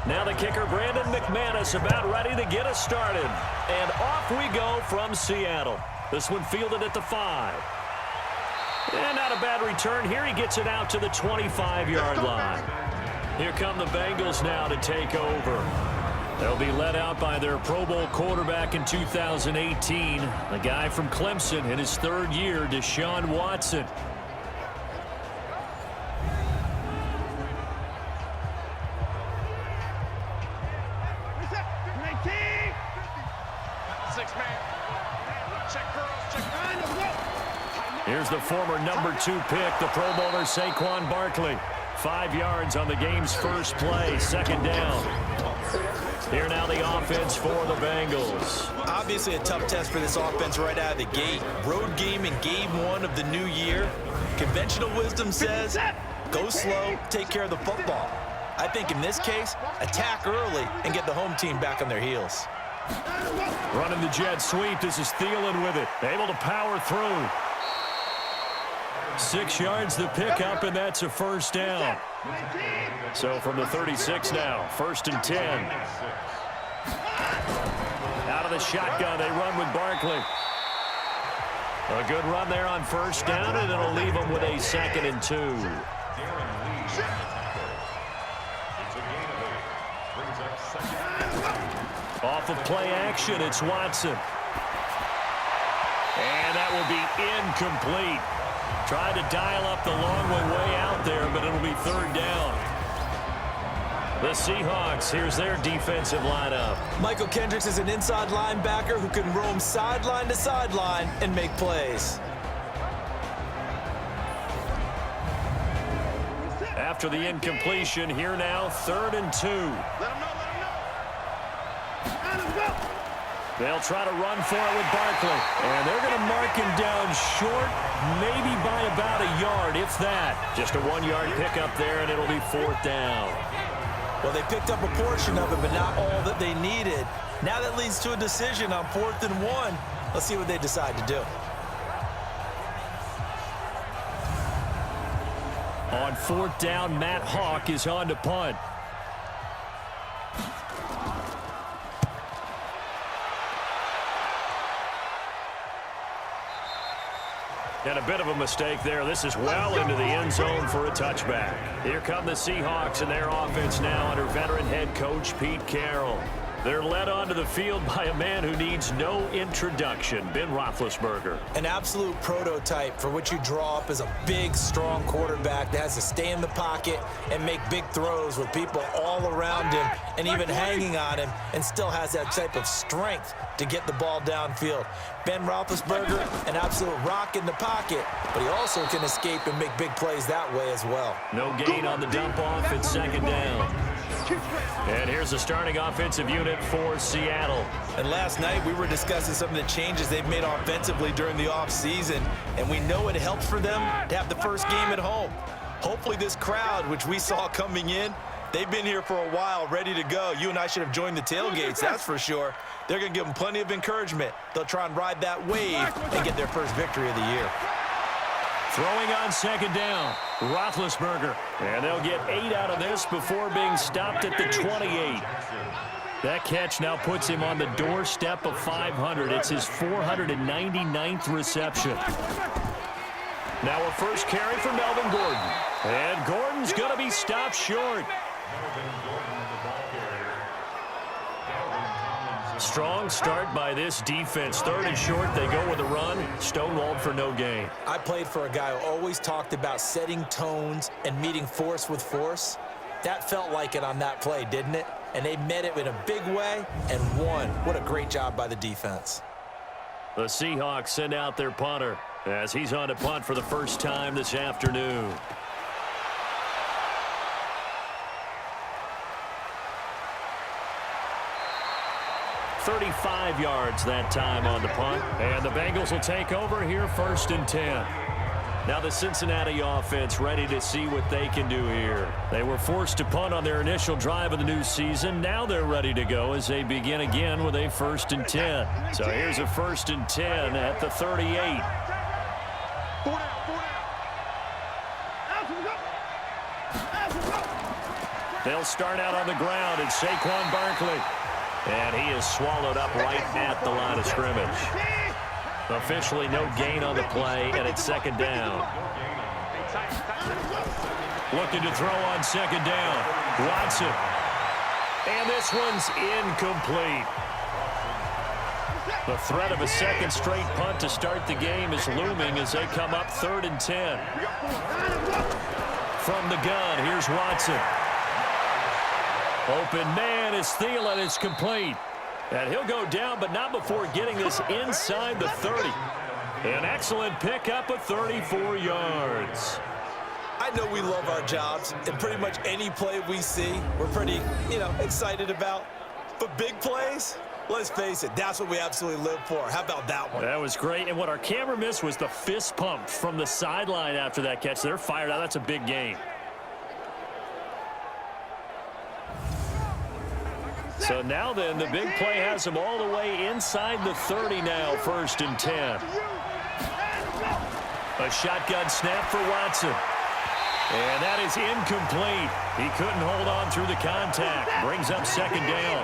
Now the kicker, Brandon McManus, about ready to get us started. And off we go from Seattle. This one fielded at the 5. And not a bad return here. He gets it out to the 25-yard line. Here come the Bengals now to take over. They'll be led out by their Pro Bowl quarterback in 2018, the guy from Clemson in his 3rd year, Deshaun Watson. Here's the former number 2 pick, the Pro Bowler Saquon Barkley. 5 yards on the game's first play, 2nd down. Here now the offense for the Bengals. Obviously a tough test for this offense right out of the gate. Road game in game 1 of the new year. Conventional wisdom says, go slow, take care of the football. I think in this case, attack early and get the home team back on their heels. Running the jet sweep, this is Thielen with it. Able to power through. 6 yards the pickup, and that's a first down. So from the 36 now, 1st and 10. Out of the shotgun, they run with Barkley. A good run there on 1st down, and it'll leave them with a 2nd and 2. Off of play action, it's Watson. And that will be incomplete. Trying to dial up the long way out there, but it'll be 3rd down. The Seahawks, here's their defensive lineup. Michael Kendricks is an inside linebacker who can roam sideline to sideline and make plays. After the incompletion, here now, 3rd and 2. They'll try to run for it with Barkley. And they're going to mark him down short, maybe by about a yard, if that. Just a 1-yard pickup there, and it'll be 4th down. Well, they picked up a portion of it, but not all that they needed. Now that leads to a decision on 4th and 1. Let's see what they decide to do. On 4th down, Matt Hawk is on to punt. And a bit of a mistake there. This is well into the end zone for a touchback. Here come the Seahawks and their offense now under veteran head coach Pete Carroll. They're led onto the field by a man who needs no introduction, Ben Roethlisberger. An absolute prototype for what you draw up as a big, strong quarterback that has to stay in the pocket and make big throws with people all around him and even hanging on him, and still has that type of strength to get the ball downfield. Ben Roethlisberger, an absolute rock in the pocket, but he also can escape and make big plays that way as well. No gain on the dump off. It's 2nd down. And here's the starting offensive unit for Seattle. And last night we were discussing some of the changes they've made offensively during the offseason, and we know it helps for them to have the first game at home. Hopefully this crowd, which we saw coming in, they've been here for a while, ready to go. You and I should have joined the tailgates, that's for sure. They're going to give them plenty of encouragement. They'll try and ride that wave and get their first victory of the year. Throwing on 2nd down, Roethlisberger. And they'll get 8 out of this before being stopped at the 28. That catch now puts him on the doorstep of 500. It's his 499th reception. Now a first carry for Melvin Gordon. And Gordon's going to be stopped short. Strong start by this defense. 3rd and short, they go with a run. Stonewalled for no gain. I played for a guy who always talked about setting tones and meeting force with force. That felt like it on that play, didn't it? And they met it in a big way and won. What a great job by the defense. The Seahawks send out their punter as he's on to punt for the first time this afternoon. 35 yards that time on the punt. And the Bengals will take over here 1st and 10. Now the Cincinnati offense ready to see what they can do here. They were forced to punt on their initial drive of the new season. Now they're ready to go as they begin again with a 1st and 10. So here's a 1st and 10 at the 38. They'll start out on the ground, and Saquon Barkley. And he is swallowed up right at the line of scrimmage. Officially no gain on the play, and it's second down. Looking to throw on second down. Watson. And this one's incomplete. The threat of a second straight punt to start the game is looming as they come up 3rd and 10. From the gun, here's Watson. Open man is Thielen. It's complete. And he'll go down, but not before getting this inside the 30. An excellent pickup of 34 yards. I know we love our jobs, and pretty much any play we see, we're pretty, excited about. But big plays, let's face it, that's what we absolutely live for. How about that one? That was great, and what our camera missed was the fist pump from the sideline after that catch. They're fired out. That's a big gain. So now then, the big play has them all the way inside the 30 now, 1st and 10. A shotgun snap for Watson. And that is incomplete. He couldn't hold on through the contact. Brings up second down.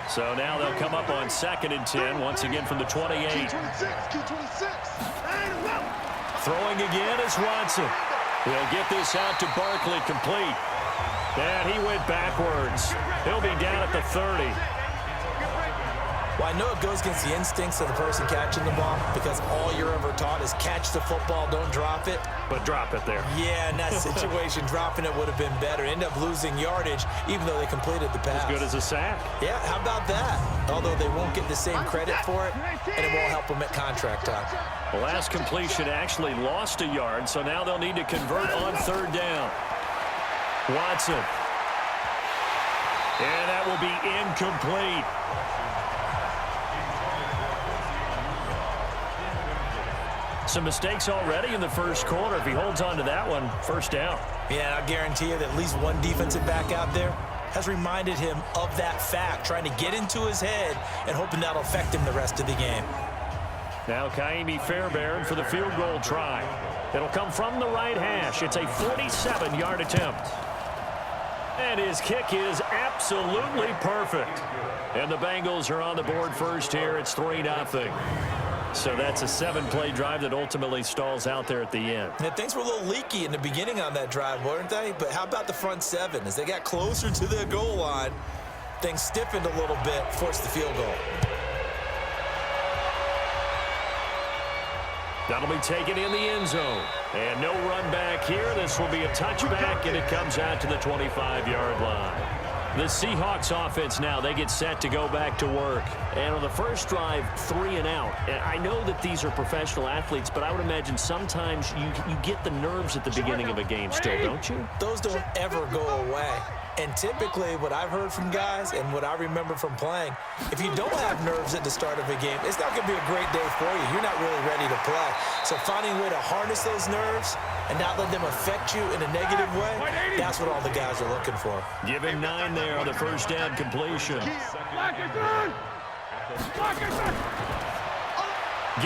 So now they'll come up on 2nd and 10, once again from the 28. Throwing again is Watson. He'll get this out to Barkley, complete. And he went backwards. He'll be down at the 30. Well, I know it goes against the instincts of the person catching the ball because all you're ever taught is catch the football, don't drop it. But drop it there. Yeah, in that situation, dropping it would have been better. End up losing yardage, even though they completed the pass. As good as a sack. Yeah, how about that? Although they won't get the same credit for it, and it won't help them at contract time. The last completion actually lost a yard, so now they'll need to convert on 3rd down. Watson. And that will be incomplete. Some mistakes already in the first quarter. If he holds on to that one, 1st down. Yeah, I guarantee you that at least one defensive back out there has reminded him of that fact, trying to get into his head and hoping that'll affect him the rest of the game. Now Kaimi Fairbairn for the field goal try. It'll come from the right hash. It's a 47-yard attempt. And his kick is absolutely perfect. And the Bengals are on the board first here. It's 3-0. So that's a 7-play drive that ultimately stalls out there at the end. Yeah, things were a little leaky in the beginning on that drive, weren't they? But how about the front 7? As they got closer to the goal line, things stiffened a little bit, forced the field goal. That'll be taken in the end zone. And no run back here. This will be a touchback, and it comes out to the 25-yard line. The Seahawks offense now, they get set to go back to work. And on the first drive, 3 and out. And I know that these are professional athletes, but I would imagine sometimes you get the nerves at the beginning of a game still, don't you? Those don't ever go away. And typically what I've heard from guys and what I remember from playing, if you don't have nerves at the start of a game, it's not going to be a great day for you. You're not really ready to play. So finding a way to harness those nerves and not let them affect you in a negative way, that's what all the guys are looking for. Give him 9 there on the first down completion.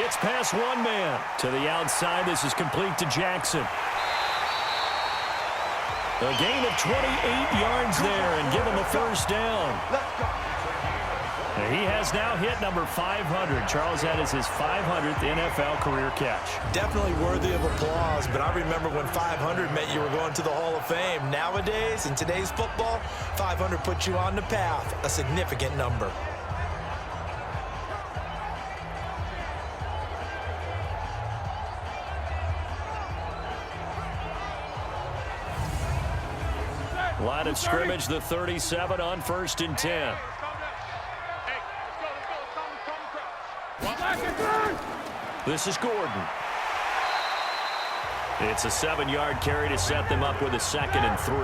Gets past one man. To the outside, this is complete to Jackson. A gain of 28 yards there and give him a first down. He has now hit number 500. Charles, that is his 500th NFL career catch. Definitely worthy of applause, but I remember when 500 meant you were going to the Hall of Fame. Nowadays, in today's football, 500 puts you on the path, a significant number. Line of scrimmage, the 37 on 1st and 10. This is Gordon. It's a 7-yard carry to set them up with a 2nd and 3.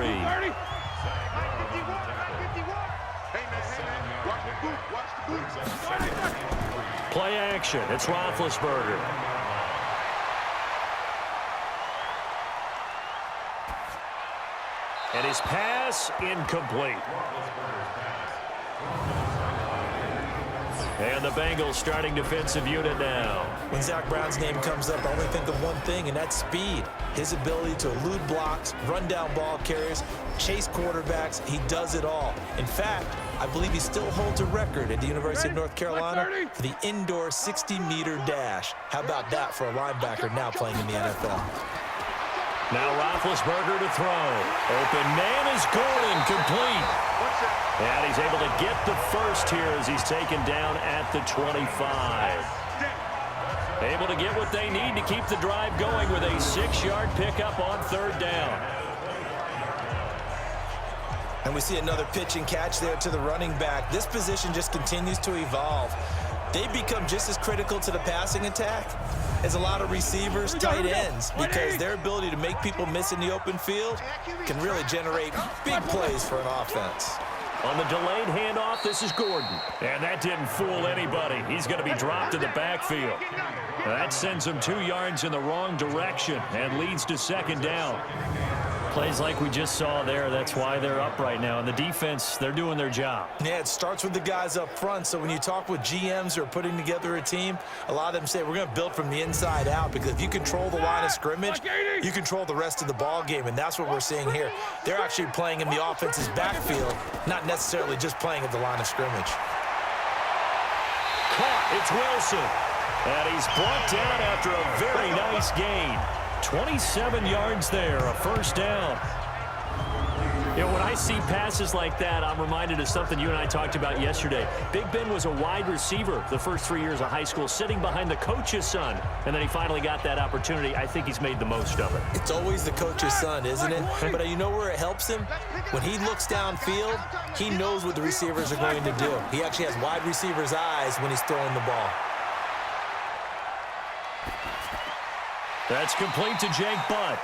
Play action. It's Roethlisberger. And his pass incomplete. And the Bengals starting defensive unit now. When Zach Brown's name comes up, I only think of one thing, and that's speed. His ability to elude blocks, run down ball carriers, chase quarterbacks. He does it all. In fact, I believe he still holds a record at the University of North Carolina for the indoor 60-meter dash. How about that for a linebacker now playing in the NFL? Now Roethlisberger to throw. Open man is Gordon, complete. And he's able to get the first here as he's taken down at the 25. Able to get what they need to keep the drive going with a 6-yard pickup on third down. And we see another pitch and catch there to the running back. This position just continues to evolve. They become just as critical to the passing attack as a lot of receivers, tight ends, because their ability to make people miss in the open field can really generate big plays for an offense. On the delayed handoff, this is Gordon. And that didn't fool anybody. He's going to be dropped in the backfield. That sends him 2 yards in the wrong direction and leads to second down. Plays like we just saw there, that's why they're up right now. And the defense, they're doing their job. Yeah, it starts with the guys up front. So when you talk with GMs who are putting together a team, a lot of them say we're going to build from the inside out, because if you control the line of scrimmage, you control the rest of the ball game, and that's what we're seeing here. They're actually playing in the offense's backfield, not necessarily just playing at the line of scrimmage. Caught, it's Wilson. And he's brought down after a very nice gain. 27 yards there, a first down. You know, when I see passes like that, I'm reminded of something you and I talked about yesterday. Big Ben was a wide receiver the first 3 years of high school, sitting behind the coach's son, and then he finally got that opportunity. I think he's made the most of it. It's always the coach's son, isn't it? But you know where it helps him? When he looks downfield, he knows what the receivers are going to do. He actually has wide receivers' eyes when he's throwing the ball. That's complete to Jake Butt.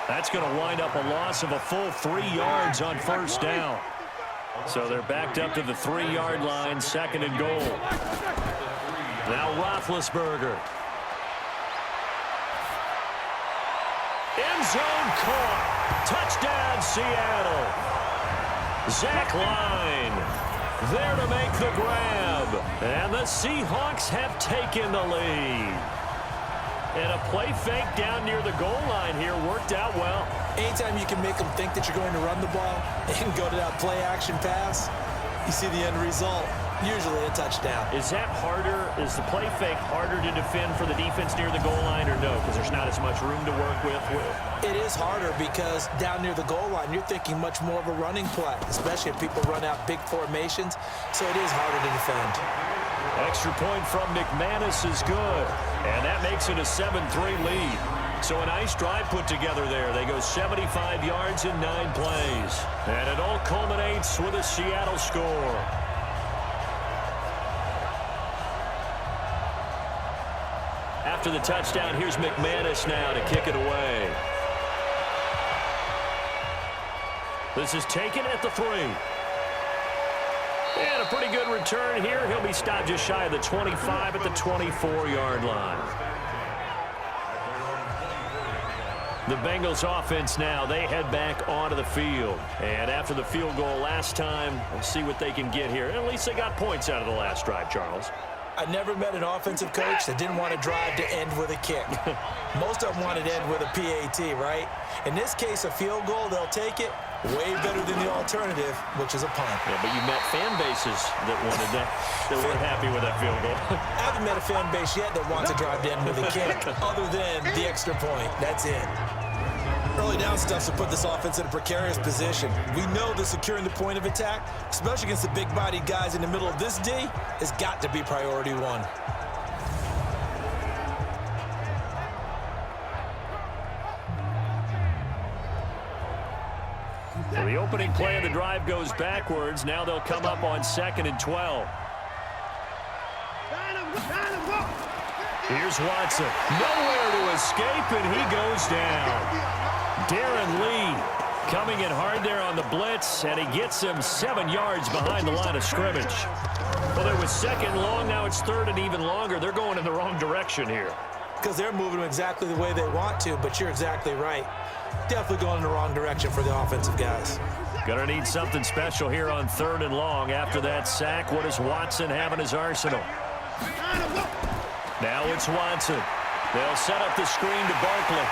That's going to wind up a loss of a full 3 yards on first down. So they're backed up to the 3-yard line, second and goal. Now Roethlisberger. End zone caught. Touchdown, Seattle. Zach Line there to make the grab. And the Seahawks have taken the lead. And a play fake down near the goal line here worked out well. Anytime you can make them think that you're going to run the ball and go to that play-action pass, you see the end result, usually a touchdown. Is that harder? Is the play fake harder to defend for the defense near the goal line or no? Because there's not as much room to work with? It is harder because down near the goal line, you're thinking much more of a running play, especially if people run out big formations. So it is harder to defend. Extra point from McManus is good. And that makes it a 7-3 lead. So a nice drive put together there. They go 75 yards in 9 plays. And it all culminates with a Seattle score. After the touchdown, here's McManus now to kick it away. This is taken at the 3. And a pretty good return here. He'll be stopped just shy of the 25 at the 24-yard line. The Bengals offense now, they head back onto the field. And after the field goal last time, we'll see what they can get here. At least they got points out of the last drive, Charles. I never met an offensive coach that didn't want to drive to end with a kick. Most of them wanted to end with a PAT, right? In this case, a field goal, they'll take it. Way better than the alternative, which is a punt. Yeah, but you met fan bases that wanted that, that weren't happy with that field goal. I haven't met a fan base yet that wants to drive to end with a kick, other than the extra point. That's it. Early down stuff to put this offense in a precarious position. We know that securing the point of attack, especially against the big-bodied guys in the middle of this D, has got to be priority one. So the opening play of the drive goes backwards. Now they'll come up on 2nd and 12. Here's Watson. Nowhere to escape, and he goes down. Darren Lee coming in hard there on the blitz, and he gets him 7 yards behind the line of scrimmage. Well, it was 2nd long. Now it's 3rd and even longer. They're going in the wrong direction here. Because they're moving them exactly the way they want to, but you're exactly right. Definitely going in the wrong direction for the offensive guys. Gonna need something special here on 3rd and long. After that sack, what does Watson have in his arsenal? Now it's Watson. They'll set up the screen to Barkley.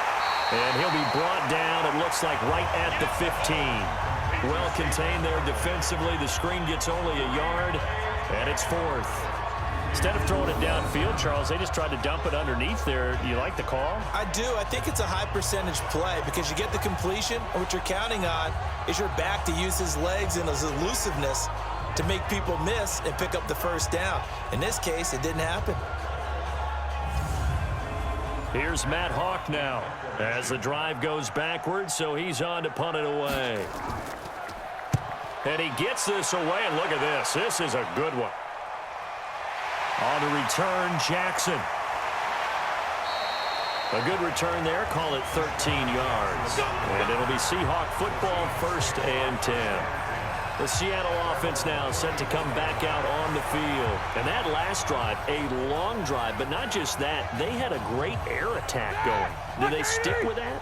And he'll be brought down, it looks like, right at the 15. Well contained there defensively. The screen gets only a yard, and it's fourth. Instead of throwing it downfield, Charles, they just tried to dump it underneath there. Do you like the call? I do. I think it's a high-percentage play because you get the completion, and what you're counting on is your back to use his legs and his elusiveness to make people miss and pick up the first down. In this case, it didn't happen. Here's Matt Hawk now as the drive goes backwards, so he's on to punt it away. And he gets this away, and look at this. This is a good one. On the return, Jackson. A good return there. Call it 13 yards. And it'll be Seahawk football, 1st and 10. The Seattle offense now set to come back out on the field. And that last drive, a long drive, but not just that. They had a great air attack going. Do they stick with that?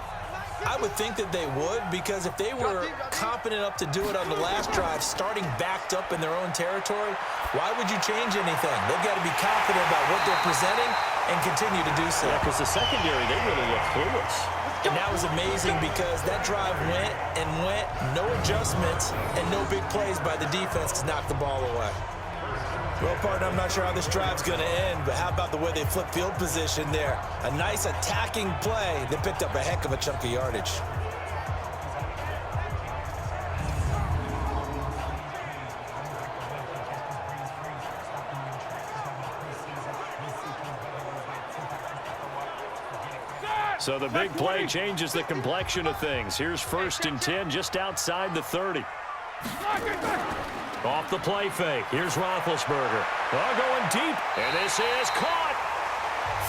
I would think that they would, because if they were confident enough to do it on the last drive, starting backed up in their own territory, why would you change anything? They've got to be confident about what they're presenting and continue to do so. Yeah, because the secondary, they really look clueless. And that was amazing because that drive went and went, no adjustments, and no big plays by the defense to knock the ball away. Well, partner, I'm not sure how this drive's going to end, but how about the way they flipped field position there? A nice attacking play that picked up a heck of a chunk of yardage. So the big play changes the complexion of things. Here's 1st and 10 just outside the 30. Off the play fake. Here's Roethlisberger. Going deep. And this is caught.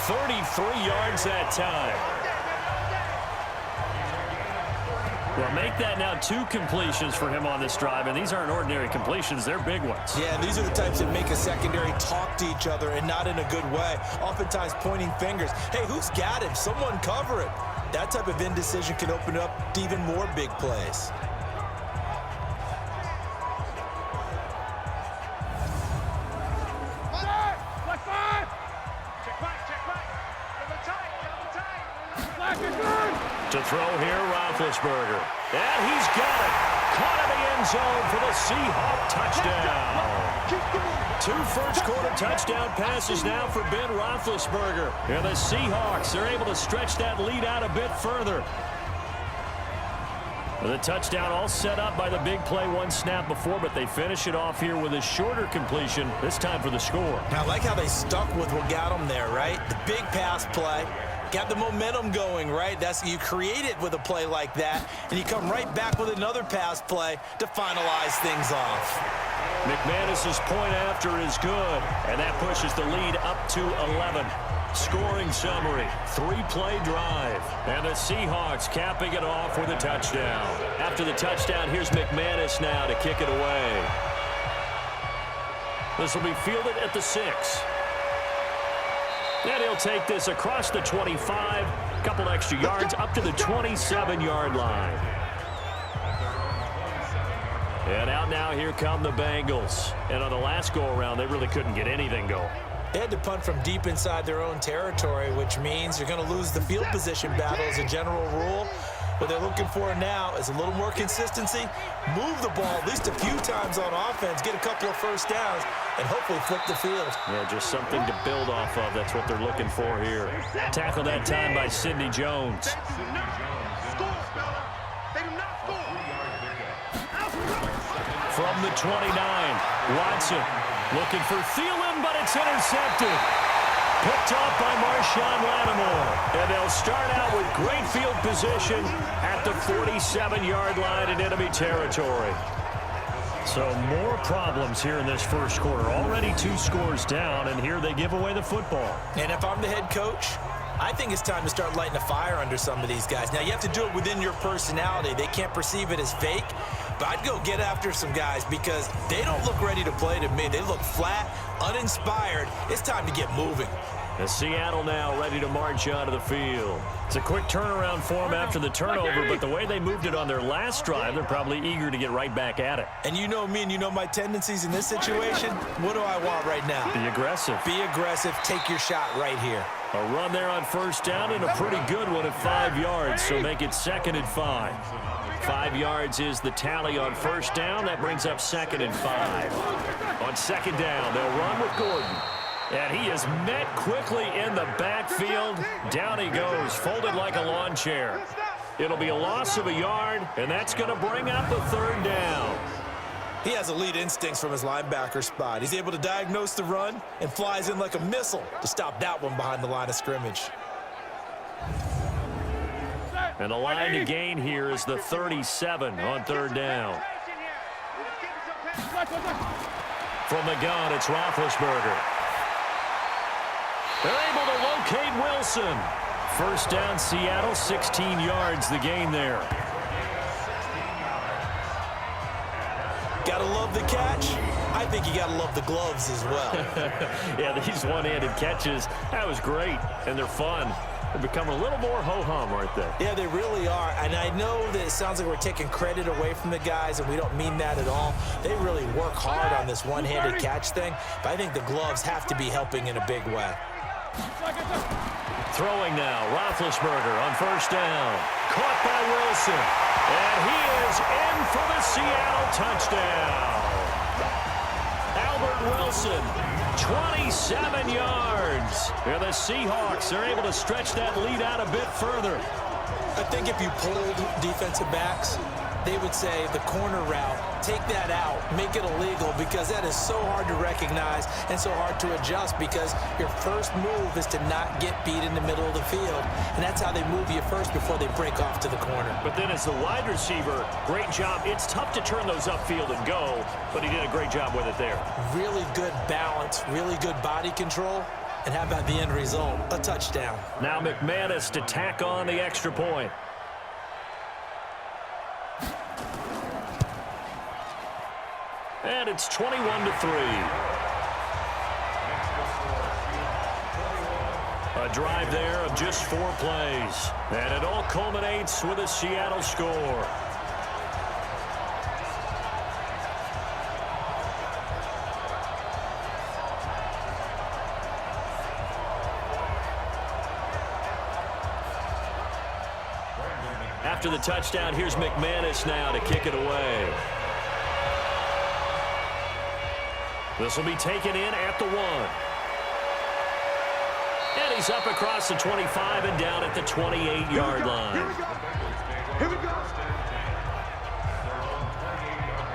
33 yards that time. Well, make that now 2 completions for him on this drive, and these aren't ordinary completions. They're big ones. Yeah, these are the types that make a secondary talk to each other and not in a good way. Oftentimes pointing fingers. Hey, who's got him? Someone cover it. That type of indecision can open up to even more big plays. To throw here, Roethlisberger. And he's got it. Caught in the end zone for the Seahawk touchdown. 2 first-quarter touchdown passes now for Ben Roethlisberger. And the Seahawks are able to stretch that lead out a bit further. The touchdown all set up by the big play 1 snap before, but they finish it off here with a shorter completion, this time for the score. Now, I like how they stuck with what got them there, right? The big pass play. Got the momentum going, right? You create it with a play like that, and you come right back with another pass play to finalize things off. McManus's point after is good, and that pushes the lead up to 11. Scoring summary, 3-play drive, and the Seahawks capping it off with a touchdown. After the touchdown, here's McManus now to kick it away. This will be fielded at the 6. And he'll take this across the 25, a couple extra yards, up to the 27-yard line. And out now, here come the Bengals. And on the last go-around, they really couldn't get anything going. They had to punt from deep inside their own territory, which means you're going to lose the field position battle as a general rule. What they're looking for now is a little more consistency, move the ball at least a few times on offense, get a couple of first downs, and hopefully flip the field. Yeah, just something to build off of. That's what they're looking for here. Tackled that time by Sidney Jones. From the 29, Watson looking for Thielen, but it's intercepted. Picked off by Marshawn Lattimore. And they'll start out with great field position at the 47-yard line in enemy territory. So more problems here in this first quarter. Already 2 scores down, and here they give away the football. And if I'm the head coach, I think it's time to start lighting a fire under some of these guys. Now, you have to do it within your personality. They can't perceive it as fake. But I'd go get after some guys because they don't look ready to play to me. They look flat, uninspired. It's time to get moving. As Seattle now ready to march onto the field. It's a quick turnaround for them after the turnover, but the way they moved it on their last drive, they're probably eager to get right back at it. And you know me and you know my tendencies in this situation. What do I want right now? Be aggressive. Be aggressive. Take your shot right here. A run there on first down and a pretty good one at 5 yards, so make it 2nd and 5. 5 yards is the tally on first down. That brings up 2nd and 5. On 2nd down, they'll run with Gordon. And he is met quickly in the backfield. Down he goes, folded like a lawn chair. It'll be a loss of a yard, and that's going to bring up a 3rd down. He has elite instincts from his linebacker spot. He's able to diagnose the run and flies in like a missile to stop that one behind the line of scrimmage. And the line to gain here is the 37 on 3rd down. From the gun, it's Roethlisberger. They're able to locate Wilson. First down, Seattle, 16 yards the gain there. Gotta love the catch. I think you gotta love the gloves as well. Yeah, these one-handed catches, that was great, and they're fun. They've become a little more ho-hum, aren't they? Yeah, they really are. And I know that it sounds like we're taking credit away from the guys, and we don't mean that at all. They really work hard on this one-handed catch thing, but I think the gloves have to be helping in a big way. Throwing now, Roethlisberger on first down. Caught by Wilson. And he is in for the Seattle touchdown. Albert Wilson, 27 yards. And the Seahawks are able to stretch that lead out a bit further. I think if you polled defensive backs, they would say the corner route, take that out, make it illegal, because that is so hard to recognize and so hard to adjust, because your first move is to not get beat in the middle of the field, and that's how they move you first before they break off to the corner. But then as the wide receiver, great job. It's tough to turn those upfield and go, but he did a great job with it there. Really good balance, really good body control, and how about the end result? A touchdown. Now McManus to tack on the extra point. And it's 21-3. A drive there of just 4 plays. And it all culminates with a Seattle score. After the touchdown, here's McManus now to kick it away. This will be taken in at the 1. And he's up across the 25 and down at the 28-yard line. Here we go.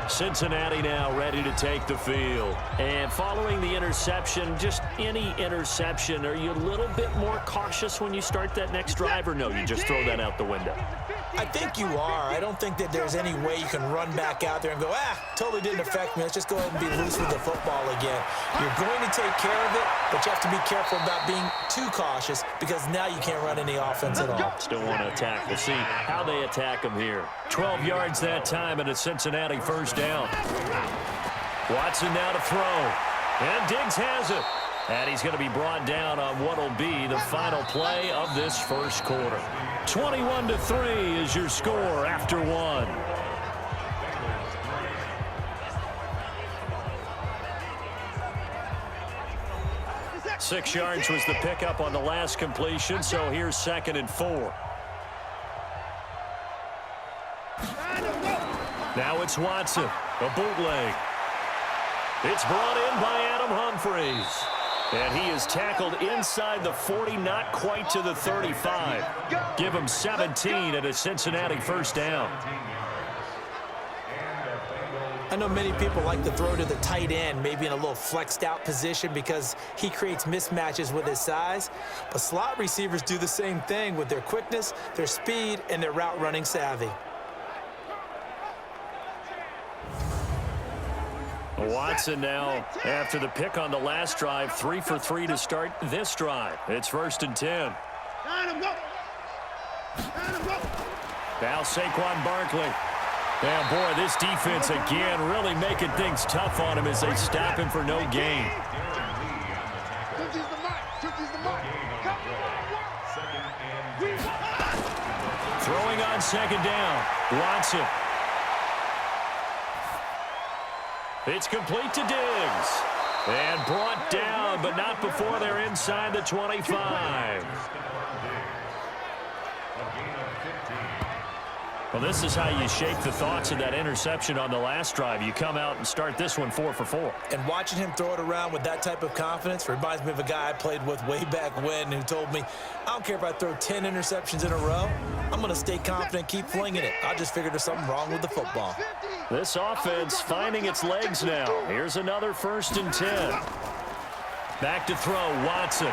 Cincinnati now ready to take the field. And following the interception, just any interception, are you a little bit more cautious when you start that next drive, or no, you just throw that out the window? I think you are. I don't think that there's any way you can run back out there and go, totally didn't affect me. Let's just go ahead and be loose with the football again. You're going to take care of it, but you have to be careful about being too cautious, because now you can't run any offense at all. Still want to attack. We'll see how they attack him here. 12 yards that time, and a Cincinnati first down. Watson now to throw. And Diggs has it. And he's going to be brought down on what will be the final play of this first quarter. 21-3 is your score after 1. Six yards was the pickup on the last completion, so here's 2nd and 4. Now it's Watson, a bootleg. It's brought in by Adam Humphries. And he is tackled inside the 40, not quite to the 35. Give him 17 and a Cincinnati first down. I know many people like to throw to the tight end, maybe in a little flexed out position, because he creates mismatches with his size. But slot receivers do the same thing with their quickness, their speed, and their route running savvy. Watson now, after the pick on the last drive, 3 for 3 to start this drive. It's 1st and 10. Now Saquon Barkley. Yeah, boy, this defense again really making things tough on him as they stop him for no gain. second down. Watson. It's complete to Diggs. And brought down, but not before they're inside the 25. Well, this is how you shape the thoughts of that interception on the last drive. You come out and start this one 4 for 4. And watching him throw it around with that type of confidence reminds me of a guy I played with way back when who told me, I don't care if I throw 10 interceptions in a row. I'm going to stay confident, keep flinging it. I just figured there's something wrong with the football. This offense finding its legs now. Here's another 1st and 10. Back to throw, Watson.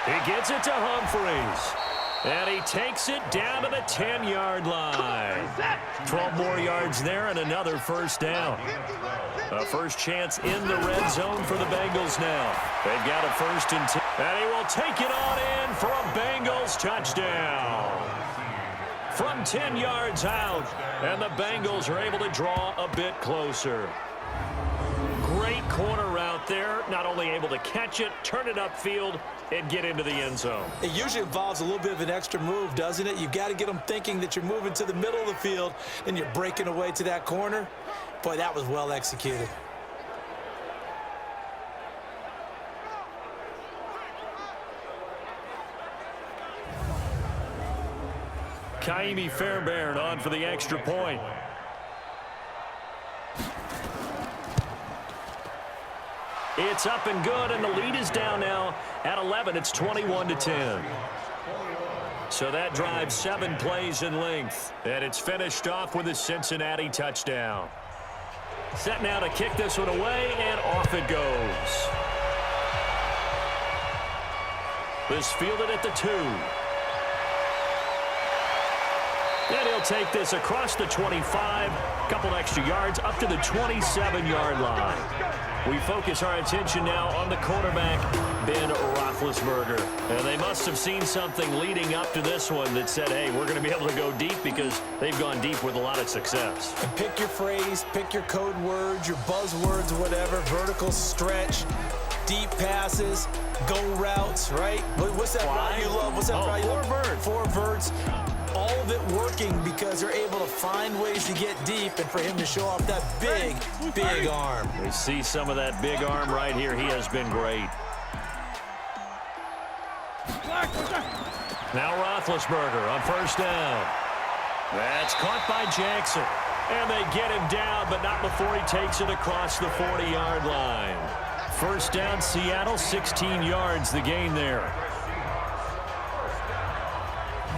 He gets it to Humphries. And he takes it down to the 10-yard line. 12 more yards there and another 1st down. A first chance in the red zone for the Bengals now. They've got a 1st and 10. And he will take it on in for a Bengals touchdown. From 10 yards out. And the Bengals are able to draw a bit closer. Great corner route there. Not only able to catch it, turn it upfield, and get into the end zone. It usually involves a little bit of an extra move, doesn't it? You've got to get them thinking that you're moving to the middle of the field, and you're breaking away to that corner. Boy, that was well executed. Kaimi Fairbairn on for the extra point. It's up and good, and the lead is down now at 11. It's 21-10. So that drives 7 plays in length, and it's finished off with a Cincinnati touchdown. Set now to kick this one away, and off it goes. This fielded at the 2. And he'll take this across the 25, couple extra yards up to the 27-yard line. We focus our attention now on the quarterback, Ben Roethlisberger. And they must have seen something leading up to this one that said, hey, we're going to be able to go deep because they've gone deep with a lot of success. And pick your phrase, pick your code words, your buzzwords, whatever, vertical stretch, deep passes, go routes, right? What's that route you love? What's that route you love? Four verts. All of it working because they're able to find ways to get deep and for him to show off that big, big arm. We see some of that big arm right here. He has been great. Now Roethlisberger on 1st down. That's caught by Jackson. And they get him down, but not before he takes it across the 40-yard line. 1st down, Seattle, 16 yards the gain there.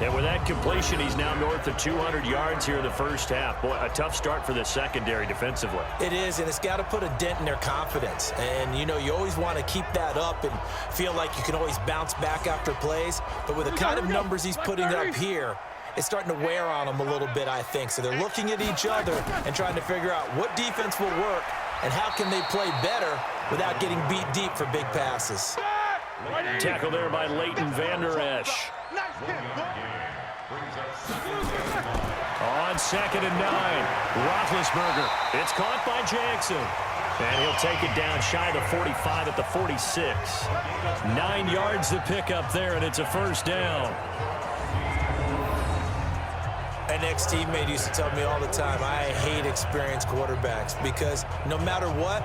And with that completion, he's now north of 200 yards here in the first half. Boy, a tough start for the secondary defensively. It is, and it's got to put a dent in their confidence. And, you know, you always want to keep that up and feel like you can always bounce back after plays. But with the kind of numbers he's putting up here, it's starting to wear on them a little bit, I think. So they're looking at each other and trying to figure out what defense will work and how can they play better without getting beat deep for big passes. Tackle there by Leighton Vander Esch. On 2nd and 9, Roethlisberger. It's caught by Jackson. And he'll take it down shy of the 45 at the 46. 9 yards to pick up there, and it's a 1st down. An ex-teammate used to tell me all the time, I hate experienced quarterbacks because no matter what,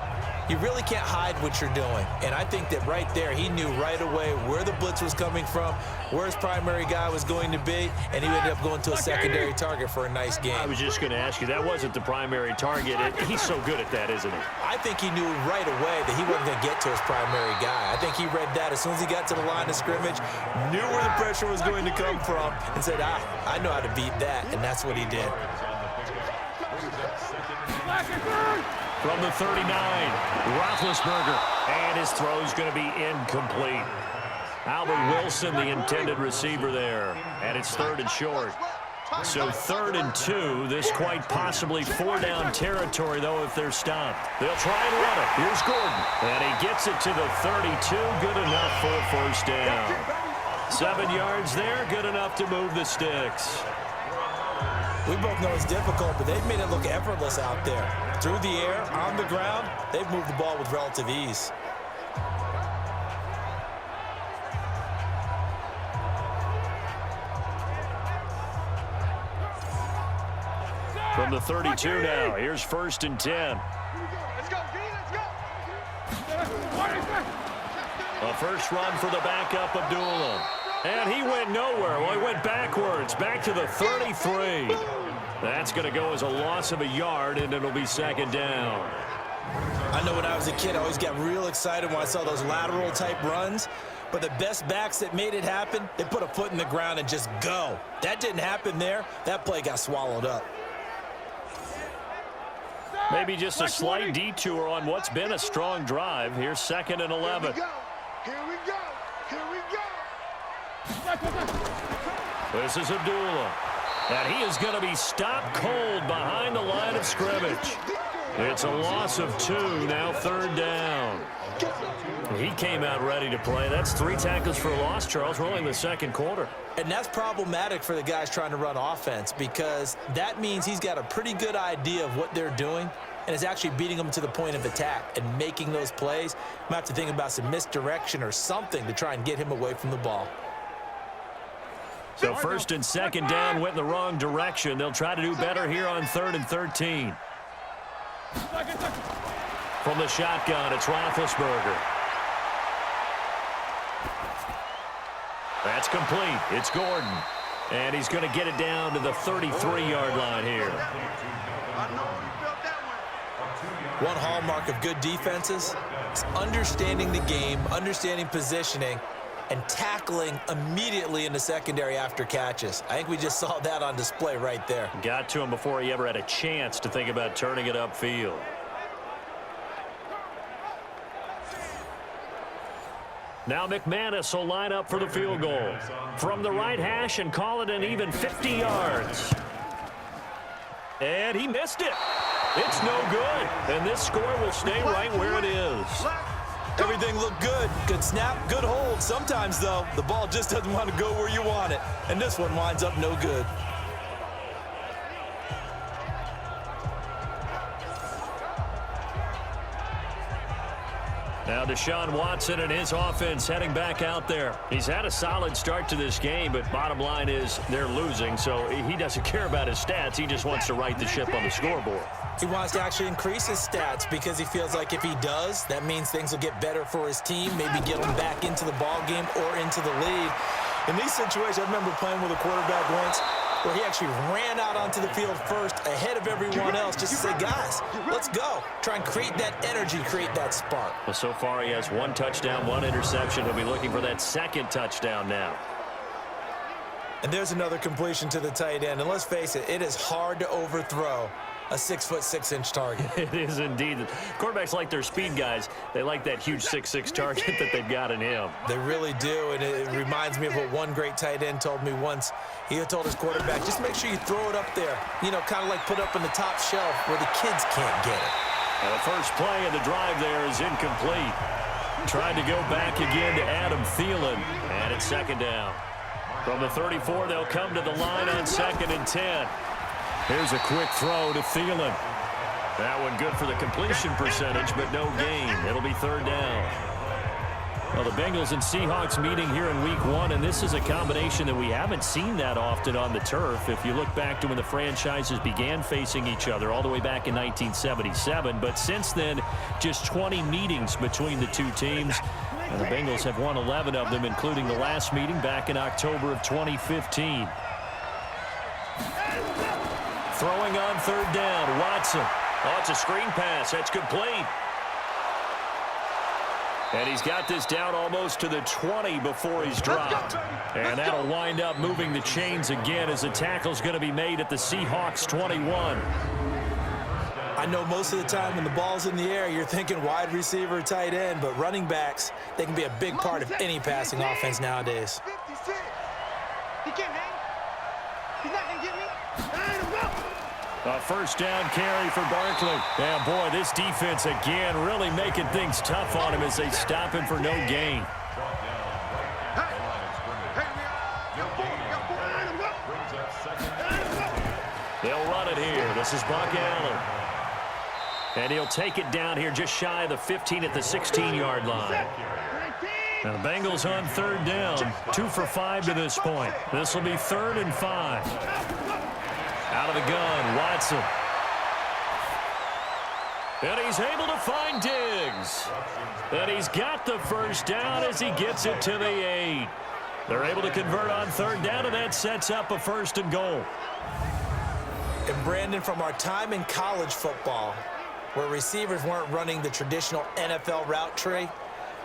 you really can't hide what you're doing. And I think that right there, he knew right away where the blitz was coming from, where his primary guy was going to be, and he ended up going to a secondary target for a nice game. I was just going to ask you, that wasn't the primary target. He's so good at that, isn't he? I think he knew right away that he wasn't going to get to his primary guy. I think he read that as soon as he got to the line of scrimmage, knew where the pressure was going to come from, and said, I know how to beat that, and that's what he did. From the 39, Roethlisberger, and his throw's going to be incomplete. Albert Wilson, the intended receiver there, and it's 3rd and short. So 3rd and 2, this quite possibly 4-down territory, though, if they're stopped. They'll try and run it. Here's Gordon, and he gets it to the 32, good enough for a 1st down. 7 yards there, good enough to move the sticks. We both know it's difficult, but they've made it look effortless out there. Through the air, on the ground, they've moved the ball with relative ease. From the 32 now, here's 1st and 10. Let's go, D, let's go. A first run for the backup, Abdullah. And he went nowhere. Well, he went backwards, back to the 33. That's going to go as a loss of a yard, and it'll be 2nd down. I know when I was a kid, I always got real excited when I saw those lateral-type runs. But the best backs that made it happen, they put a foot in the ground and just go. That didn't happen there. That play got swallowed up. Maybe just a slight detour on what's been a strong drive. Here's 2nd and 11. Here we go. Here we go. This is Abdullah. And he is going to be stopped cold behind the line of scrimmage. It's a loss of 2, now 3rd down. He came out ready to play. That's 3 tackles for a loss, Charles, rolling the 2nd quarter. And that's problematic for the guys trying to run offense because that means he's got a pretty good idea of what they're doing and is actually beating them to the point of attack and making those plays. Might have to think about some misdirection or something to try and get him away from the ball. So 1st and 2nd down went in the wrong direction. They'll try to do better here on 3rd and 13. From the shotgun, it's Roethlisberger. That's complete. It's Gordon. And he's going to get it down to the 33-yard line here. One hallmark of good defenses is understanding the game, understanding positioning, and tackling immediately in the secondary after catches. I think we just saw that on display right there. Got to him before he ever had a chance to think about turning it upfield. Now McManus will line up for the field goal. From the right hash and call it an even 50 yards. And he missed it. It's no good. And this score will stay right where it is. Everything looked good. Good snap, good hold. Sometimes, though, the ball just doesn't want to go where you want it. And this one winds up no good. Now Deshaun Watson and his offense heading back out there. He's had a solid start to this game, but bottom line is they're losing, so he doesn't care about his stats. He just wants to right the ship on the scoreboard. He wants to actually increase his stats because he feels like if he does, that means things will get better for his team, maybe get him back into the ball game or into the lead. In these situations, I remember playing with a quarterback once where he actually ran out onto the field first ahead of everyone else just to say, guys, let's go. Try and create that energy, create that spark. Well, so far he has 1 touchdown, 1 interception. He'll be looking for that 2nd touchdown now. And there's another completion to the tight end. And let's face it, it is hard to overthrow a 6'6" target. It is indeed. Quarterbacks like their speed guys. They like that huge 6'6" target that they've got in him. They really do, and it reminds me of what one great tight end told me once. He had told his quarterback, just make sure you throw it up there, you know, kind of like put up in the top shelf where the kids can't get it. And the first play of the drive there is incomplete. Tried to go back again to Adam Thielen, and it's 2nd down. From the 34, they'll come to the line on 2nd and 10. Here's a quick throw to Thielen. That one good for the completion percentage, but no gain. It'll be 3rd down. Well, the Bengals and Seahawks meeting here in Week 1, and this is a combination that we haven't seen that often on the turf. If you look back to when the franchises began facing each other all the way back in 1977, but since then, just 20 meetings between the two teams. And the Bengals have won 11 of them, including the last meeting back in October of 2015. Throwing on 3rd down, Watson. Oh, it's a screen pass. That's complete. And he's got this down almost to the 20 before he's dropped. And that'll wind up moving the chains again as the tackle's going to be made at the Seahawks 21. I know most of the time when the ball's in the air, you're thinking wide receiver, tight end, but running backs, they can be a big part of any passing offense nowadays. 56. He can't hang. He's not going to get me. A first down carry for Barkley. And boy, this defense again really making things tough on him as they stop him for no gain. They'll run it here. This is Buck Allen. And he'll take it down here just shy of the 15 at the 16-yard line. Now the Bengals on 3rd down. 2 for 5 to this point. This will be 3rd and 5. Out of the gun, Watson. And he's able to find Diggs. And he's got the first down as he gets it to the 8. They're able to convert on third down, and that sets up a 1st and goal. And Brandon, from our time in college football, where receivers weren't running the traditional NFL route tree,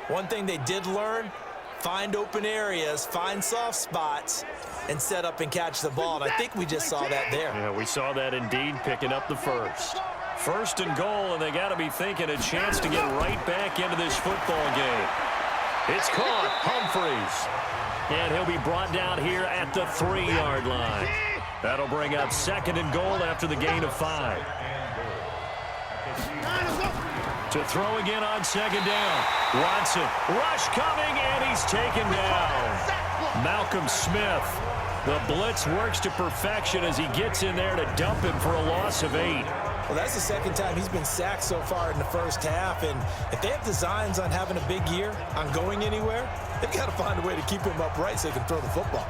one thing they did learn, find open areas, find soft spots, and set up and catch the ball. And I think we just saw that there. Yeah, we saw that indeed, picking up the first. 1st and goal, and they got to be thinking a chance to get right back into this football game. It's caught, Humphreys. And he'll be brought down here at the 3-yard line. That'll bring up 2nd and goal after the gain of 5. To throw again on 2nd down. Watson, rush coming, and he's taken down. Malcolm Smith. The blitz works to perfection as he gets in there to dump him for a loss of 8. Well, that's the 2nd time he's been sacked so far in the first half, and if they have designs on having a big year, on going anywhere, they've got to find a way to keep him upright so he can throw the football.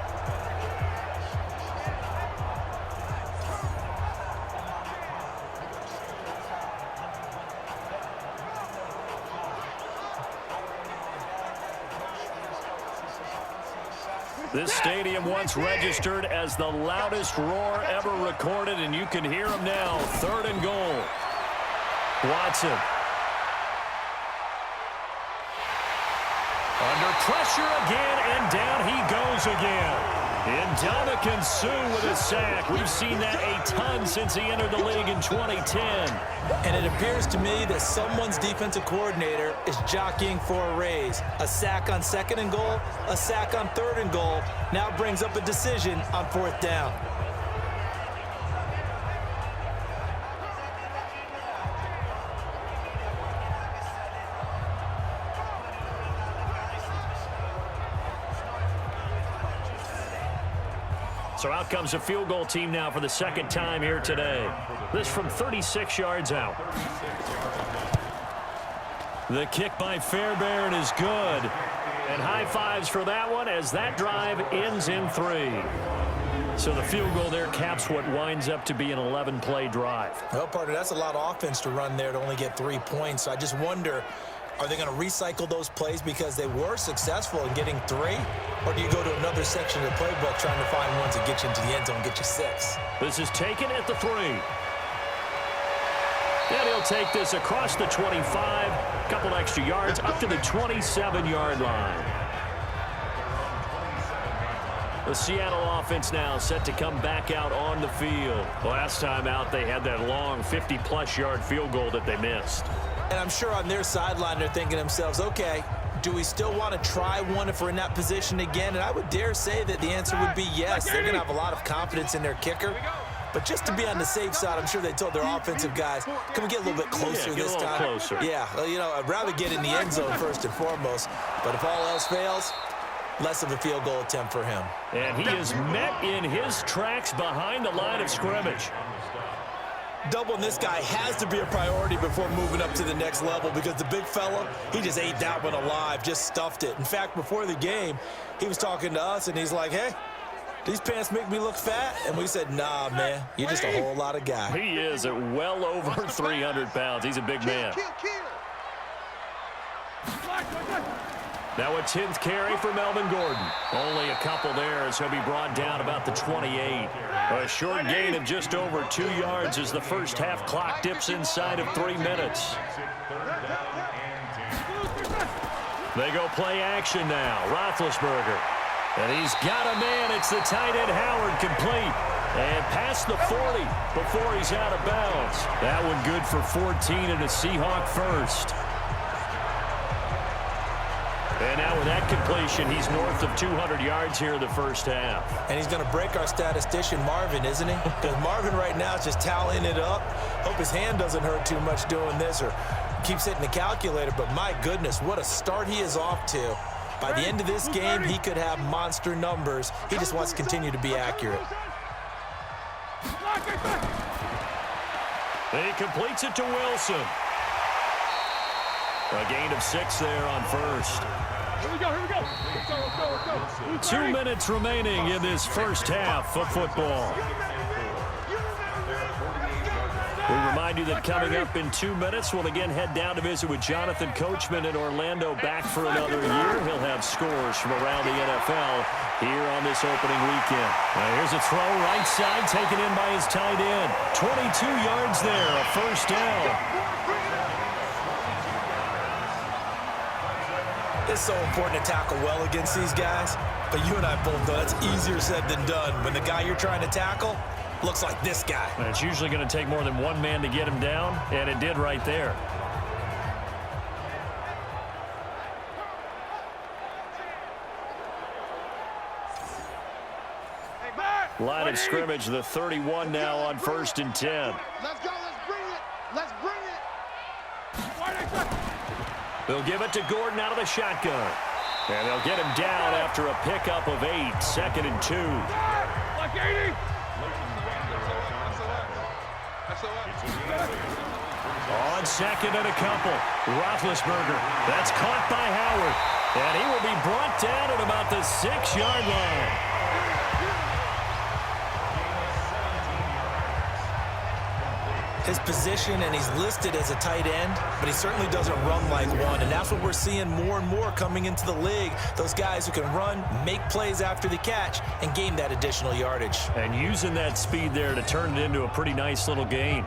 This stadium once registered as the loudest roar ever recorded, and you can hear him now. 3rd and goal. Watson. Under pressure again, and down he goes again. Ndamukong Suh with a sack. We've seen that a ton since he entered the league in 2010. And it appears to me that someone's defensive coordinator is jockeying for a raise. A sack on 2nd and goal, a sack on 3rd and goal, now brings up a decision on 4th down. So out comes a field goal team now for the 2nd time here today. This from 36 yards out. The kick by Fairbairn is good. And high fives for that one as that drive ends in 3. So the field goal there caps what winds up to be an 11-play drive. Well, partner, that's a lot of offense to run there to only get 3 points. So I just wonder, are they going to recycle those plays because they were successful in getting 3? Or do you go to another section of the playbook trying to find ones that get you into the end zone and get you 6? This is taken at the 3. And he'll take this across the 25, a couple extra yards, up to the 27-yard line. The Seattle offense now set to come back out on the field. Last time out, they had that long 50-plus yard field goal that they missed. And I'm sure on their sideline they're thinking to themselves, okay, do we still want to try one if we're in that position again? And I would dare say that the answer would be yes. They're going to have a lot of confidence in their kicker. But just to be on the safe side, I'm sure they told their offensive guys, can we get a little bit closer this time? Closer. Yeah, well, you know, I'd rather get in the end zone first and foremost. But if all else fails, less of a field goal attempt for him. And he is met in his tracks behind the line of scrimmage. Doubling this guy has to be a priority before moving up to the next level because the big fella, he just ate that one alive, just stuffed it. In fact, before the game, he was talking to us, and he's like, hey, these pants make me look fat? And we said, nah, man, you're just a whole lot of guy. He is at well over 300 pounds. He's a big man. Now a 10th carry for Melvin Gordon. Only a couple there as he'll be brought down about the 28. A short gain of just over 2 yards as the first half clock dips inside of 3 minutes. They go play action now. Roethlisberger. And he's got a man. It's the tight end Howard complete. And past the 40 before he's out of bounds. That one good for 14 and a Seahawk first. And now with that completion, he's north of 200 yards here in the first half. And he's going to break our statistician Marvin, isn't he? Because Marvin right now is just tallying it up. Hope his hand doesn't hurt too much doing this or keeps hitting the calculator. But my goodness, what a start he is off to. By the end of this game, he could have monster numbers. He just wants to continue to be accurate. He completes it to Wilson. A gain of 6 there on first. Here we go, here we go. Let's go. 2 minutes remaining in this first half of football. We remind you that coming up in 2 minutes, we'll again head down to visit with Jonathan Coachman in Orlando, back for another year. He'll have scores from around the NFL here on this opening weekend. Here's a throw right side, taken in by his tight end. 22 yards there, a first down. It's so important to tackle well against these guys, but you and I both know that's easier said than done when the guy you're trying to tackle looks like this guy. And it's usually going to take more than one man to get him down, and it did right there. Line of scrimmage, the 31 now on 1st and 10. Let's go. Let's bring it. Let's bring it. They'll give it to Gordon out of the shotgun. And they'll get him down after a pickup of 8, 2nd and 2. Like 80. On 2nd and a couple, Roethlisberger. That's caught by Howard. And he will be brought down at about the 6-yard line. His position, and he's listed as a tight end, but he certainly doesn't run like one, and that's what we're seeing more and more coming into the league. Those guys who can run, make plays after the catch, and gain that additional yardage. And using that speed there to turn it into a pretty nice little gain.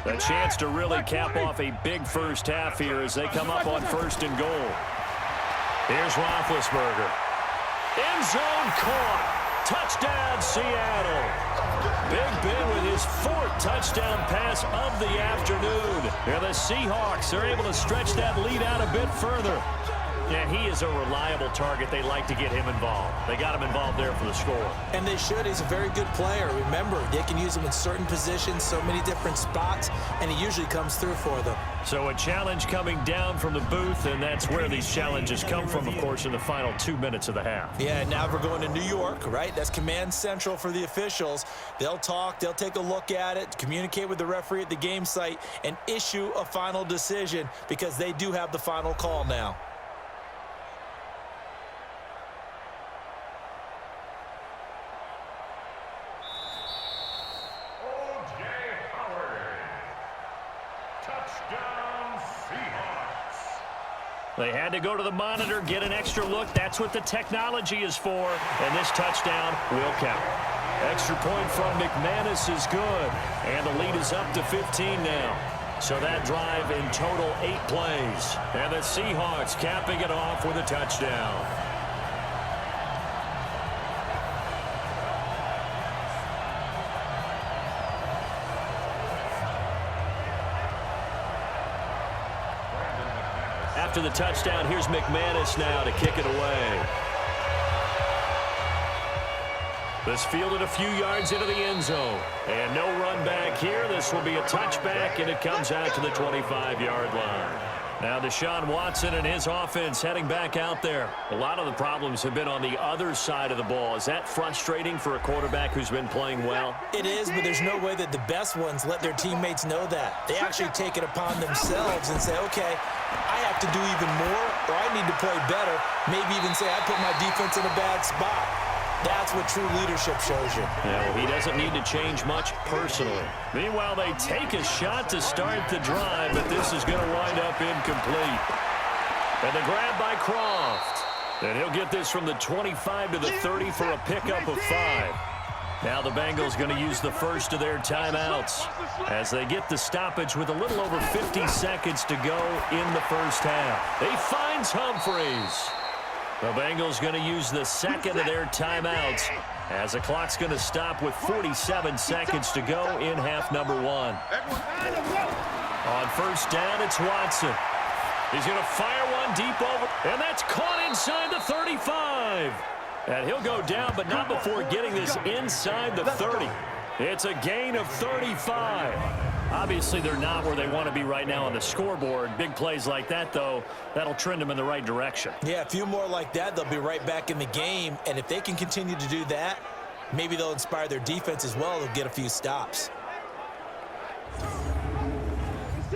A chance to really cap off a big first half here as they come up on 1st and goal. Here's Roethlisberger. End zone caught. Touchdown, Seattle. Big Ben with his 4th touchdown pass of the afternoon. And the Seahawks are able to stretch that lead out a bit further. Yeah, he is a reliable target. They like to get him involved. They got him involved there for the score. And they should. He's a very good player. Remember, they can use him in certain positions, so many different spots, and he usually comes through for them. So a challenge coming down from the booth, and that's where these challenges come from, of course, in the final 2 minutes of the half. Yeah, now we're going to New York, right? That's command central for the officials. They'll talk, they'll take a look at it, communicate with the referee at the game site, and issue a final decision because they do have the final call now. They had to go to the monitor, get an extra look. That's what the technology is for. And this touchdown will count. Extra point from McManus is good. And the lead is up to 15 now. So that drive in total 8 plays. And the Seahawks capping it off with a touchdown. After the touchdown, here's McManus now to kick it away. This fielded a few yards into the end zone. And no run back here. This will be a touchback, and it comes out to the 25-yard line. Now Deshaun Watson and his offense heading back out there. A lot of the problems have been on the other side of the ball. Is that frustrating for a quarterback who's been playing well? It is, but there's no way that the best ones let their teammates know that. They actually take it upon themselves and say, okay, I have to do even more, or I need to play better. Maybe even say I put my defense in a bad spot. That's what true leadership shows you. Yeah, well, he doesn't need to change much personally. Meanwhile, they take a shot to start the drive, but this is going to wind up incomplete. And the grab by Croft. And he'll get this from the 25 to the 30 for a pickup of 5. Now the Bengals going to use the first of their timeouts as they get the stoppage with a little over 50 seconds to go in the first half. He finds Humphreys. The Bengals going to use the second of their timeouts as the clock's going to stop with 47 seconds to go in half number 1. On first down, it's Watson. He's going to fire one deep over, and that's caught inside the 35. And he'll go down, but not before getting this inside the 30. It's a gain of 35. Obviously, they're not where they want to be right now on the scoreboard. Big plays like that, though, that'll trend them in the right direction. Yeah, a few more like that, they'll be right back in the game. And if they can continue to do that, maybe they'll inspire their defense as well. They'll get a few stops.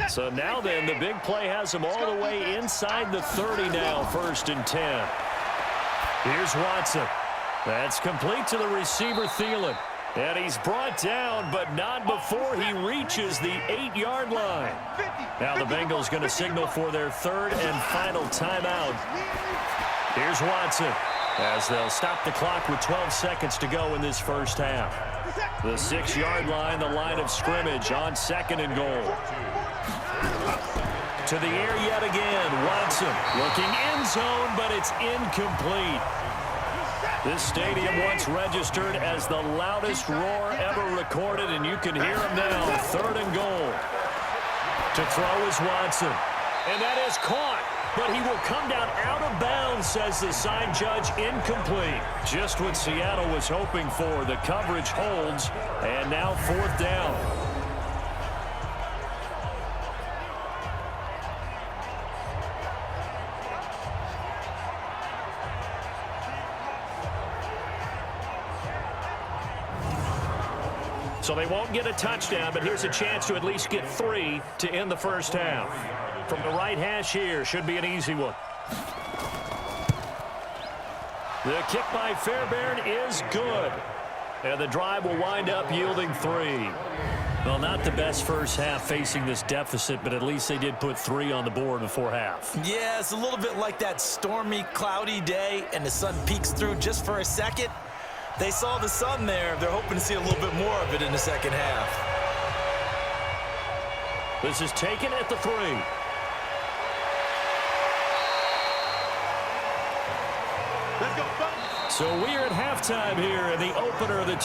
So now then, the big play has him all the way inside the 30 now, 1st and 10. Here's Watson. That's complete to the receiver, Thielen. And he's brought down, but not before he reaches the 8-yard line. Now the Bengals going to signal for their 3rd and final timeout. Here's Watson as they'll stop the clock with 12 seconds to go in this first half. The 6-yard line, the line of scrimmage on 2nd and goal. To the air yet again. Watson looking end zone, but it's incomplete. This stadium once registered as the loudest roar ever recorded, and you can hear him now. 3rd and goal. To throw is Watson. And that is caught. But he will come down out of bounds, says the side judge. Incomplete. Just what Seattle was hoping for. The coverage holds. And now 4th down. So they won't get a touchdown, but here's a chance to at least get 3 to end the first half. From the right hash here, should be an easy one. The kick by Fairbairn is good. And the drive will wind up yielding 3. Well, not the best first half facing this deficit, but at least they did put 3 on the board before half. Yeah, it's a little bit like that stormy, cloudy day, and the sun peeks through just for a second. They saw the sun there. They're hoping to see a little bit more of it in the second half. This is taken at the 3. Let's go, So we are at halftime here in the opener of the